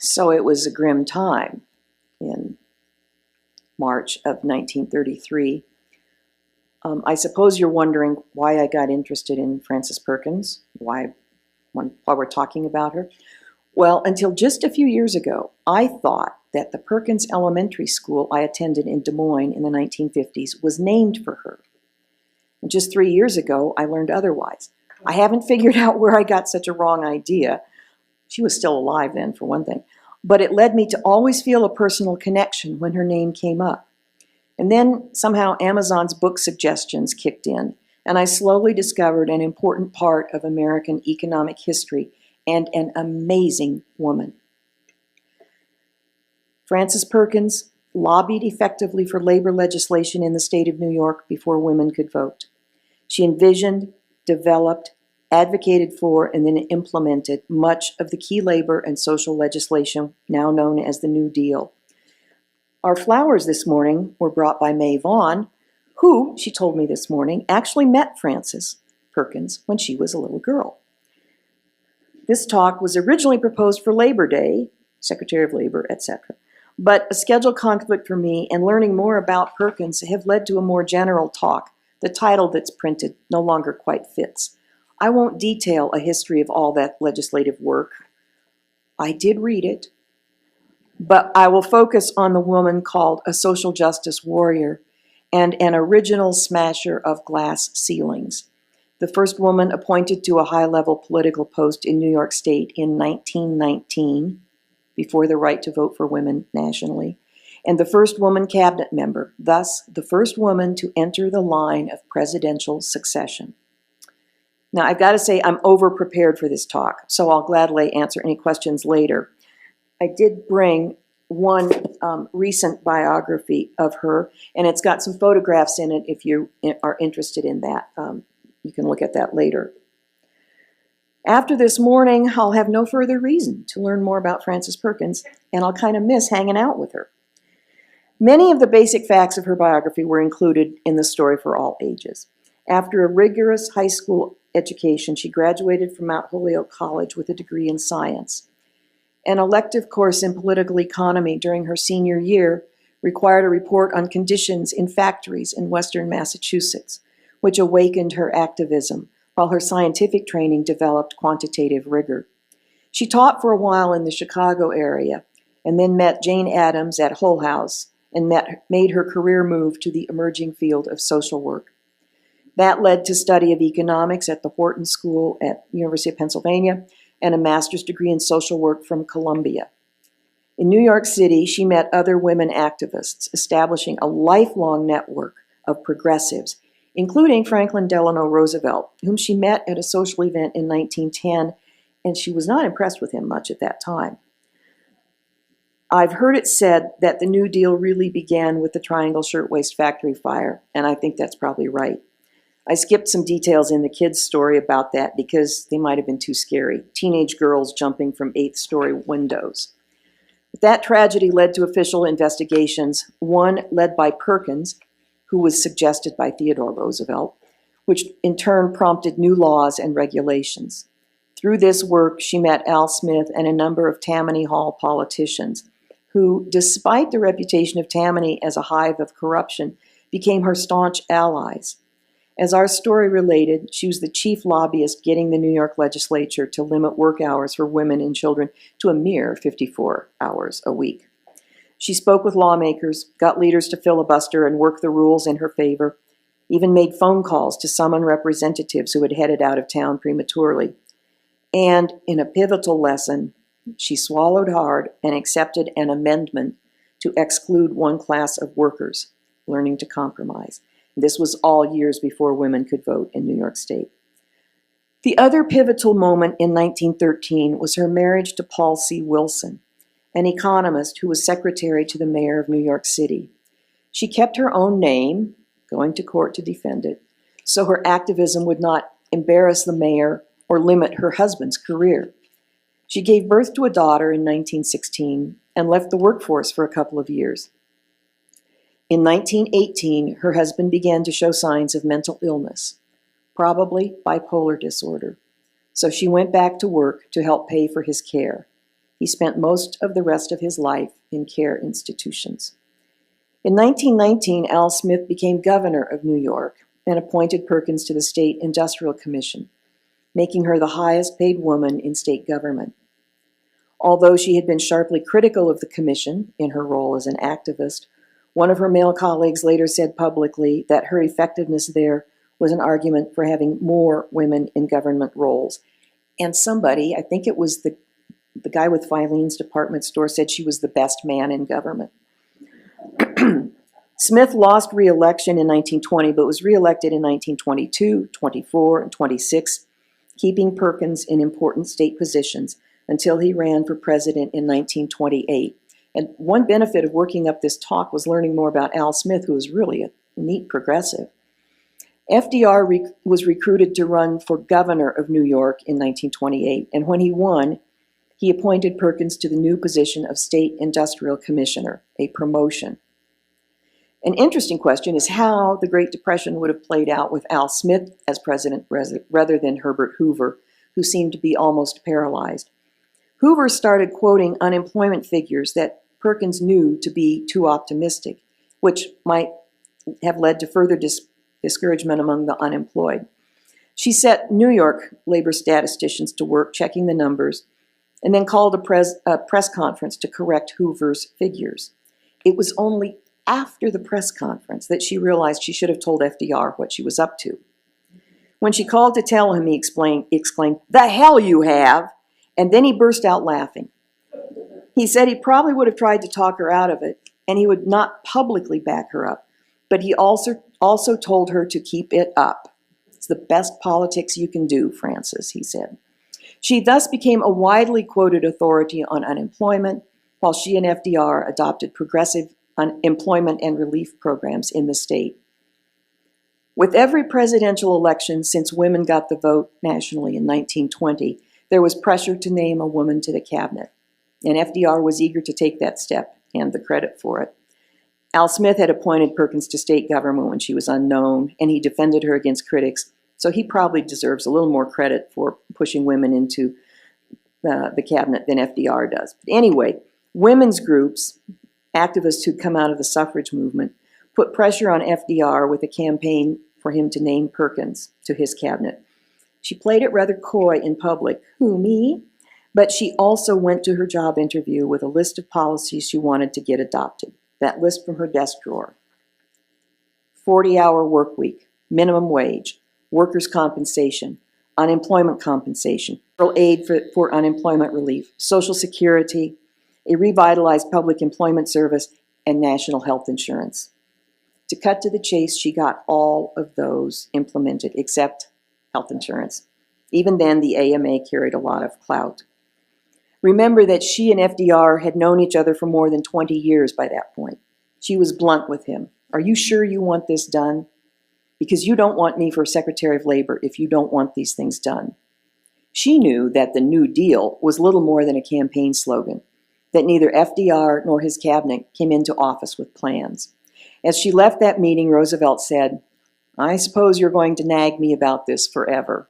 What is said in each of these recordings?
So it was a grim time in March of 1933. I suppose you're wondering why I got interested in Frances Perkins, why we're talking about her. Well, until just a few years ago, I thought that the Perkins Elementary School I attended in Des Moines in the 1950s was named for her. And just 3 years ago, I learned otherwise. I haven't figured out where I got such a wrong idea. She was still alive then, for one thing. But it led me to always feel a personal connection when her name came up. And then somehow Amazon's book suggestions kicked in, and I slowly discovered an important part of American economic history and an amazing woman. Frances Perkins lobbied effectively for labor legislation in the state of New York before women could vote. She envisioned, developed, advocated for, and then implemented much of the key labor and social legislation now known as the New Deal. Our flowers this morning were brought by Mae Vaughn, who, she told me this morning, actually met Frances Perkins when she was a little girl. This talk was originally proposed for Labor Day, Secretary of Labor, etc. But a schedule conflict for me and learning more about Perkins have led to a more general talk. The title that's printed no longer quite fits. I won't detail a history of all that legislative work. I did read it, but I will focus on the woman called a social justice warrior and an original smasher of glass ceilings. The first woman appointed to a high-level political post in New York State in 1919, before the right to vote for women nationally, and the first woman cabinet member, thus the first woman to enter the line of presidential succession. Now, I've got to say I'm over-prepared for this talk, so I'll gladly answer any questions later. I did bring one recent biography of her, and it's got some photographs in it if you are interested in that. You can look at that later. After this morning, I'll have no further reason to learn more about Frances Perkins, and I'll kind of miss hanging out with her. Many of the basic facts of her biography were included in the story for all ages. After a rigorous high school education, she graduated from Mount Holyoke College with a degree in science. An elective course in political economy during her senior year required a report on conditions in factories in western Massachusetts, which awakened her activism, while her scientific training developed quantitative rigor. She taught for a while in the Chicago area, and then met Jane Addams at Hull House, and made her career move to the emerging field of social work. That led to study of economics at the Wharton School at University of Pennsylvania, and a master's degree in social work from Columbia. In New York City, she met other women activists, establishing a lifelong network of progressives, including Franklin Delano Roosevelt, whom she met at a social event in 1910, and she was not impressed with him much at that time. I've heard it said that the New Deal really began with the Triangle Shirtwaist Factory fire, and I think that's probably right. I skipped some details in the kids' story about that because they might have been too scary. Teenage girls jumping from 8th-story windows. But that tragedy led to official investigations, one led by Perkins, who was suggested by Theodore Roosevelt, which in turn prompted new laws and regulations. Through this work, she met Al Smith and a number of Tammany Hall politicians, who, despite the reputation of Tammany as a hive of corruption, became her staunch allies. As our story related, she was the chief lobbyist getting the New York legislature to limit work hours for women and children to a mere 54 hours a week. She spoke with lawmakers, got leaders to filibuster and work the rules in her favor, even made phone calls to summon representatives who had headed out of town prematurely. And in a pivotal lesson, she swallowed hard and accepted an amendment to exclude one class of workers, learning to compromise. This was all years before women could vote in New York State. The other pivotal moment in 1913 was her marriage to Paul C. Wilson, an economist who was secretary to the mayor of New York City. She kept her own name, going to court to defend it, so her activism would not embarrass the mayor or limit her husband's career. She gave birth to a daughter in 1916 and left the workforce for a couple of years. In 1918, her husband began to show signs of mental illness, probably bipolar disorder. So she went back to work to help pay for his care. He spent most of the rest of his life in care institutions. In 1919, Al Smith became governor of New York and appointed Perkins to the State Industrial Commission, making her the highest paid woman in state government. Although she had been sharply critical of the commission in her role as an activist, one of her male colleagues later said publicly that her effectiveness there was an argument for having more women in government roles. And somebody, I think it was the guy with Filene's department store, said she was the best man in government. Smith lost re-election in 1920, but was re-elected in 1922, 24, and 26, keeping Perkins in important state positions until he ran for president in 1928. And one benefit of working up this talk was learning more about Al Smith, who was really a neat progressive. FDR was recruited to run for governor of New York in 1928, and when he won, he appointed Perkins to the new position of State Industrial Commissioner, a promotion. An interesting question is how the Great Depression would have played out with Al Smith as president rather than Herbert Hoover, who seemed to be almost paralyzed. Hoover started quoting unemployment figures that Perkins knew to be too optimistic, which might have led to further discouragement among the unemployed. She set New York labor statisticians to work checking the numbers and then called a press conference to correct Hoover's figures. It was only after the press conference that she realized she should have told FDR what she was up to. When she called to tell him, he exclaimed, "The hell you have!" And then he burst out laughing. He said he probably would have tried to talk her out of it, and he would not publicly back her up, but he also told her to keep it up. It's the best politics you can do, Frances, he said. She thus became a widely quoted authority on unemployment, while she and FDR adopted progressive employment and relief programs in the state. With every presidential election since women got the vote nationally in 1920, there was pressure to name a woman to the cabinet, and FDR was eager to take that step and the credit for it. Al Smith had appointed Perkins to state government when she was unknown, and he defended her against critics, so he probably deserves a little more credit for pushing women into the cabinet than FDR does. But anyway, women's groups, activists who'd come out of the suffrage movement, put pressure on FDR with a campaign for him to name Perkins to his cabinet. She played it rather coy in public, "Who, me?" But she also went to her job interview with a list of policies she wanted to get adopted. That list from her desk drawer: 40-hour work week, minimum wage, workers' compensation, unemployment compensation, federal aid for unemployment relief, Social Security, a revitalized public employment service, and national health insurance. To cut to the chase, she got all of those implemented except health insurance. Even then, the AMA carried a lot of clout. Remember that she and FDR had known each other for more than 20 years by that point. She was blunt with him. "Are you sure you want this done? Because you don't want me for Secretary of Labor if you don't want these things done." She knew that the New Deal was little more than a campaign slogan, that neither FDR nor his cabinet came into office with plans. As she left that meeting, Roosevelt said, "I suppose you're going to nag me about this forever."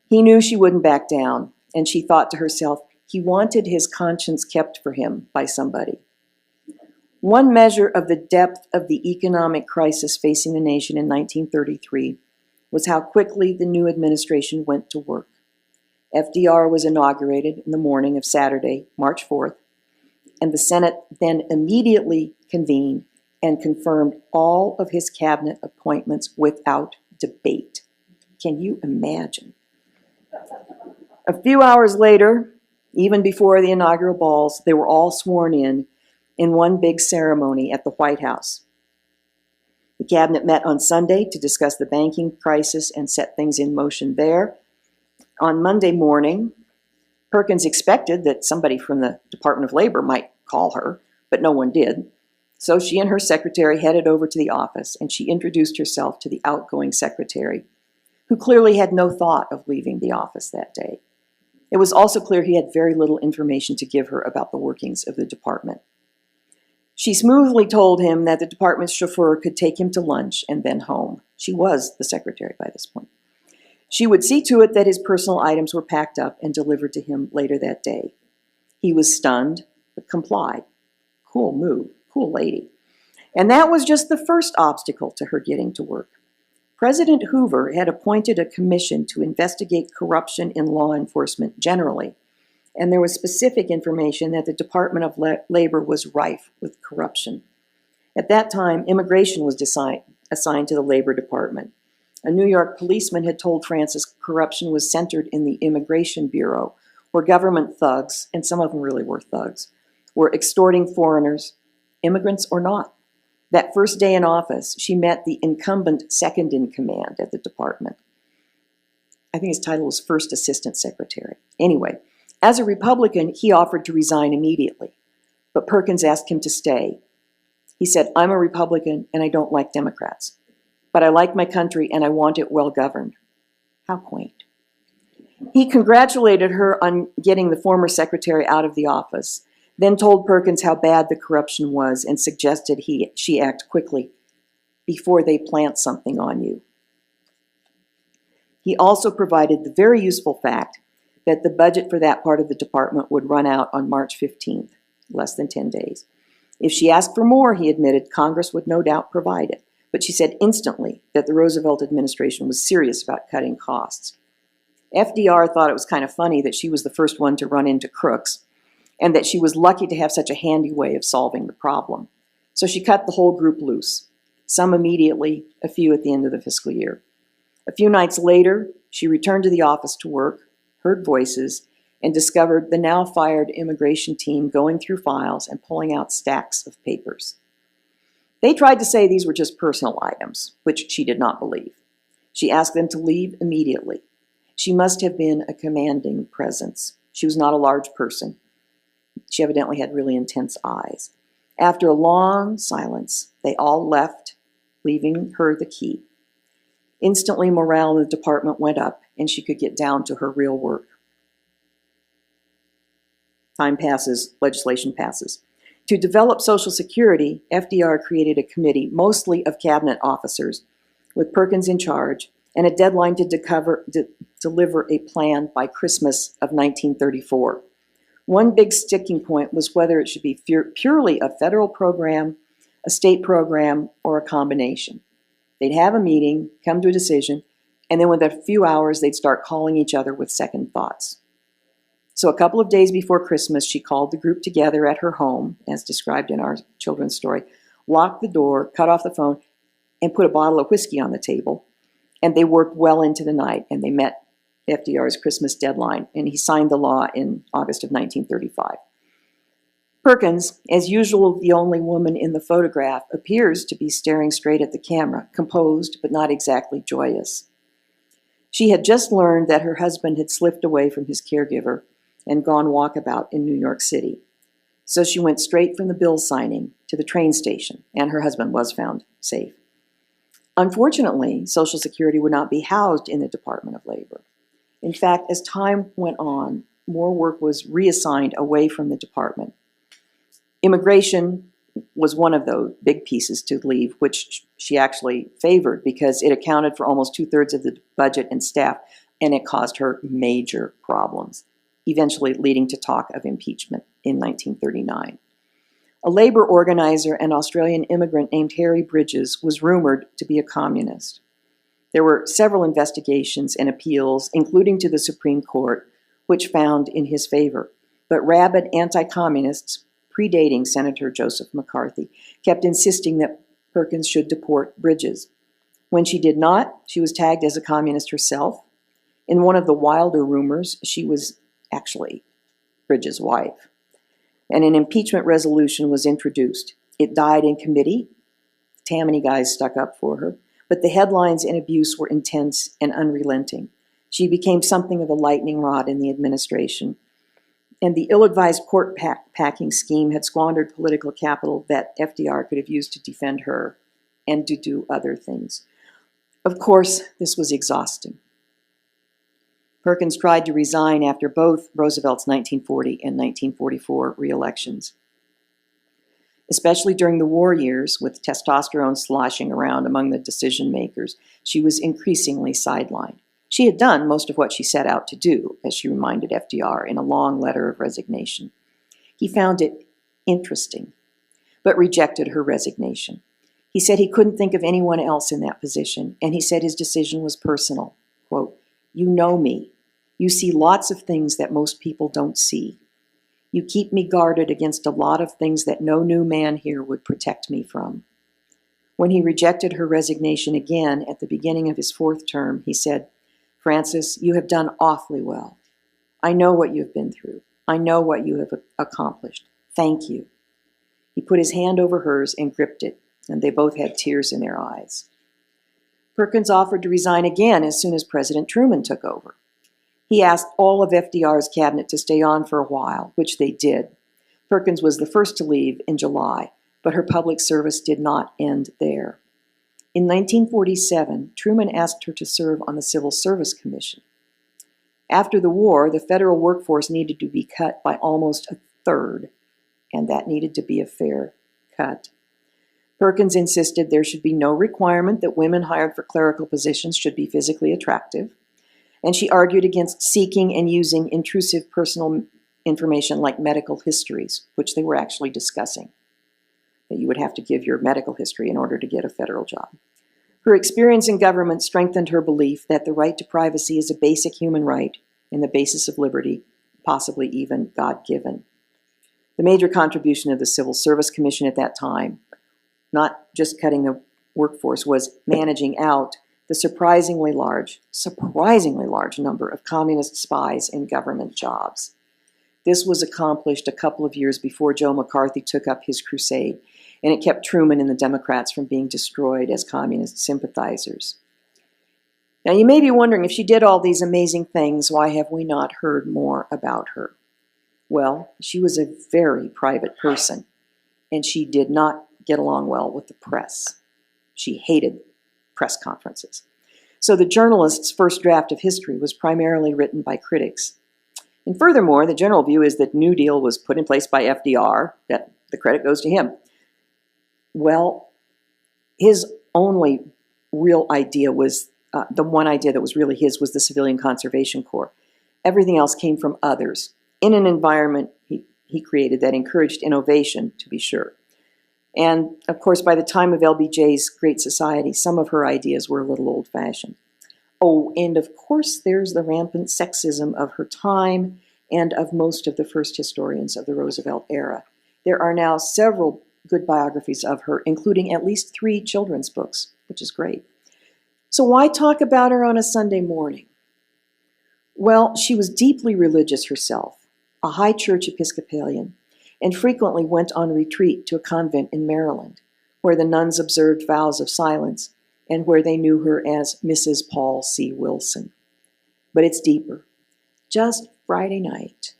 He knew she wouldn't back down, and she thought to herself, he wanted his conscience kept for him by somebody. One measure of the depth of the economic crisis facing the nation in 1933 was how quickly the new administration went to work. FDR was inaugurated in the morning of Saturday, March 4th, and the Senate then immediately convened and confirmed all of his cabinet appointments without debate. Can you imagine? A few hours later, even before the inaugural balls, they were all sworn in one big ceremony at the White House. The cabinet met on Sunday to discuss the banking crisis and set things in motion there. On Monday morning, Perkins expected that somebody from the Department of Labor might call her, but no one did. So she and her secretary headed over to the office, and she introduced herself to the outgoing secretary, who clearly had no thought of leaving the office that day. It was also clear he had very little information to give her about the workings of the department. She smoothly told him that the department's chauffeur could take him to lunch and then home. She was the secretary by this point. She would see to it that his personal items were packed up and delivered to him later that day. He was stunned, but complied. Cool move, cool lady. And that was just the first obstacle to her getting to work. President Hoover had appointed a commission to investigate corruption in law enforcement generally, and there was specific information that the Department of Labor was rife with corruption. At that time, immigration was assigned to the Labor Department. A New York policeman had told Frances corruption was centered in the Immigration Bureau, where government thugs, and some of them really were thugs, were extorting foreigners, immigrants or not. That first day in office, she met the incumbent second in command at the department. I think his title was First Assistant Secretary. Anyway, as a Republican, he offered to resign immediately, but Perkins asked him to stay. He said, "I'm a Republican and I don't like Democrats, but I like my country and I want it well governed." How quaint. He congratulated her on getting the former secretary out of the office, then told Perkins how bad the corruption was and suggested she act quickly before they plant something on you. He also provided the very useful fact that the budget for that part of the department would run out on March 15th, less than 10 days. If she asked for more, he admitted, Congress would no doubt provide it. But she said instantly that the Roosevelt administration was serious about cutting costs. FDR thought it was kind of funny that she was the first one to run into crooks, and that she was lucky to have such a handy way of solving the problem. So she cut the whole group loose, some immediately, a few at the end of the fiscal year. A few nights later, she returned to the office to work, heard voices, and discovered the now fired immigration team going through files and pulling out stacks of papers. They tried to say these were just personal items, which she did not believe. She asked them to leave immediately. She must have been a commanding presence. She was not a large person. She evidently had really intense eyes. After a long silence, they all left, leaving her the key. Instantly, morale in the department went up, and she could get down to her real work. Time passes, legislation passes. To develop Social Security, FDR created a committee, mostly of cabinet officers, with Perkins in charge, and a deadline to deliver a plan by Christmas of 1934. One big sticking point was whether it should be purely a federal program, a state program, or a combination. They'd have a meeting, come to a decision, and then within a few hours, they'd start calling each other with second thoughts. So a couple of days before Christmas, she called the group together at her home, as described in our children's story, locked the door, cut off the phone, and put a bottle of whiskey on the table. And they worked well into the night, and they met FDR's Christmas deadline, and he signed the law in August of 1935. Perkins, as usual the only woman in the photograph, appears to be staring straight at the camera, composed but not exactly joyous. She had just learned that her husband had slipped away from his caregiver and gone walkabout in New York City. So she went straight from the bill signing to the train station, and her husband was found safe. Unfortunately, Social Security would not be housed in the Department of Labor. In fact, as time went on, more work was reassigned away from the department. Immigration was one of those big pieces to leave, which she actually favored because it accounted for almost 2/3 of the budget and staff, and it caused her major problems, eventually leading to talk of impeachment in 1939. A labor organizer, an Australian immigrant named Harry Bridges, was rumored to be a communist. There were several investigations and appeals, including to the Supreme Court, which found in his favor. But rabid anti-communists, predating Senator Joseph McCarthy, kept insisting that Perkins should deport Bridges. When she did not, she was tagged as a communist herself. In one of the wilder rumors, she was actually Bridges' wife. And an impeachment resolution was introduced. It died in committee. The Tammany guys stuck up for her. But the headlines and abuse were intense and unrelenting. She became something of a lightning rod in the administration. And the ill-advised court packing scheme had squandered political capital that FDR could have used to defend her and to do other things. Of course, this was exhausting. Perkins tried to resign after both Roosevelt's 1940 and 1944 re-elections. Especially during the war years, with testosterone sloshing around among the decision makers, she was increasingly sidelined. She had done most of what she set out to do, as she reminded FDR in a long letter of resignation. He found it interesting, but rejected her resignation. He said he couldn't think of anyone else in that position, and he said his decision was personal. Quote, "You know me. You see lots of things that most people don't see. You keep me guarded against a lot of things that no new man here would protect me from." When he rejected her resignation again at the beginning of his 4th term, he said, "Frances, you have done awfully well. I know what you've been through. I know what you have accomplished. Thank you." He put his hand over hers and gripped it, and they both had tears in their eyes. Perkins offered to resign again as soon as President Truman took over. He asked all of FDR's cabinet to stay on for a while, which they did. Perkins was the first to leave in July, but her public service did not end there. In 1947, Truman asked her to serve on the Civil Service Commission. After the war, the federal workforce needed to be cut by almost a third, and that needed to be a fair cut. Perkins insisted there should be no requirement that women hired for clerical positions should be physically attractive, and she argued against seeking and using intrusive personal information like medical histories, which they were actually discussing, that you would have to give your medical history in order to get a federal job. Her experience in government strengthened her belief that the right to privacy is a basic human right and the basis of liberty, possibly even God-given. The major contribution of the Civil Service Commission at that time, not just cutting the workforce, was managing out the surprisingly large number of communist spies in government jobs. This was accomplished a couple of years before Joe McCarthy took up his crusade, and it kept Truman and the Democrats from being destroyed as communist sympathizers. Now, you may be wondering, if she did all these amazing things, why have we not heard more about her? Well, she was a very private person, and she did not get along well with the press. She hated press conferences. So the journalist's first draft of history was primarily written by critics. And furthermore, the general view is that New Deal was put in place by FDR, that the credit goes to him. Well, his only real idea was, the one idea that was really his was the Civilian Conservation Corps. Everything else came from others, in an environment he created that encouraged innovation, to be sure. And, of course, by the time of LBJ's Great Society, some of her ideas were a little old-fashioned. Oh, and of course there's the rampant sexism of her time and of most of the first historians of the Roosevelt era. There are now several good biographies of her, including at least 3 children's books, which is great. So why talk about her on a Sunday morning? Well, she was deeply religious herself, a high church Episcopalian, and frequently went on retreat to a convent in Maryland, where the nuns observed vows of silence and where they knew her as Mrs. Paul C. Wilson. But it's deeper. Just Friday night,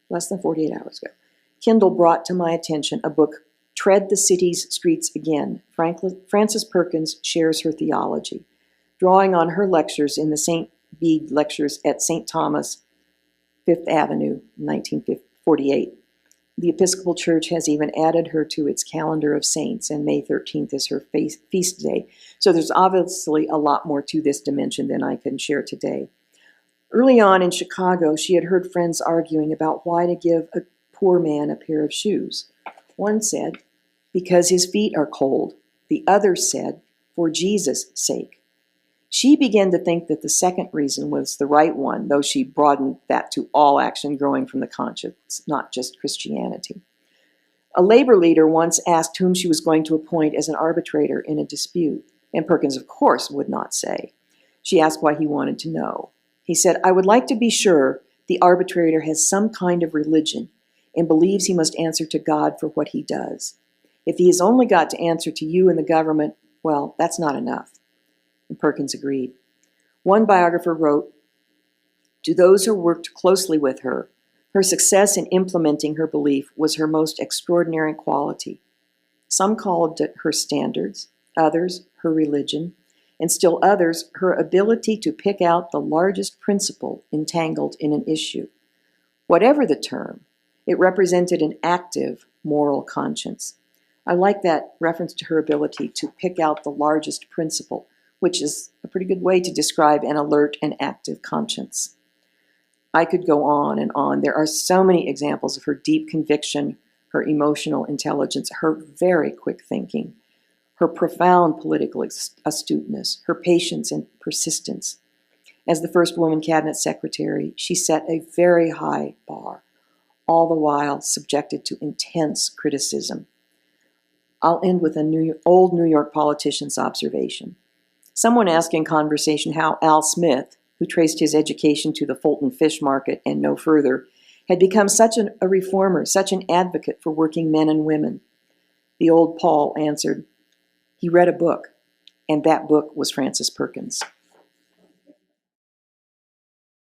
less than 48 hours ago, Kindle brought to my attention a book, Tread the City's Streets Again. Frances Perkins shares her theology, drawing on her lectures in the St. Bede Lectures at St. Thomas, 5th Avenue, 1948. The Episcopal Church has even added her to its calendar of saints, and May 13th is her feast day. So there's obviously a lot more to this dimension than I can share today. Early on in Chicago, she had heard friends arguing about why to give a poor man a pair of shoes. One said, because his feet are cold. The other said, for Jesus' sake. She began to think that the second reason was the right one, though she broadened that to all action growing from the conscience, not just Christianity. A labor leader once asked whom she was going to appoint as an arbitrator in a dispute, and Perkins, of course, would not say. She asked why he wanted to know. He said, I would like to be sure the arbitrator has some kind of religion and believes he must answer to God for what he does. If he has only got to answer to you and the government, well, that's not enough. And Perkins agreed. One biographer wrote, to those who worked closely with her, her success in implementing her belief was her most extraordinary quality. Some called it her standards, others her religion, and still others her ability to pick out the largest principle entangled in an issue. Whatever the term, it represented an active moral conscience. I like that reference to her ability to pick out the largest principle, which is a pretty good way to describe an alert and active conscience. I could go on and on. There are so many examples of her deep conviction, her emotional intelligence, her very quick thinking, her profound political astuteness, her patience and persistence. As the first woman cabinet secretary, she set a very high bar, all the while subjected to intense criticism. I'll end with an old New York politician's observation. Someone asked in conversation how Al Smith, who traced his education to the Fulton Fish Market and no further, had become such a reformer, such an advocate for working men and women. The old Paul answered, he read a book, and that book was Frances Perkins.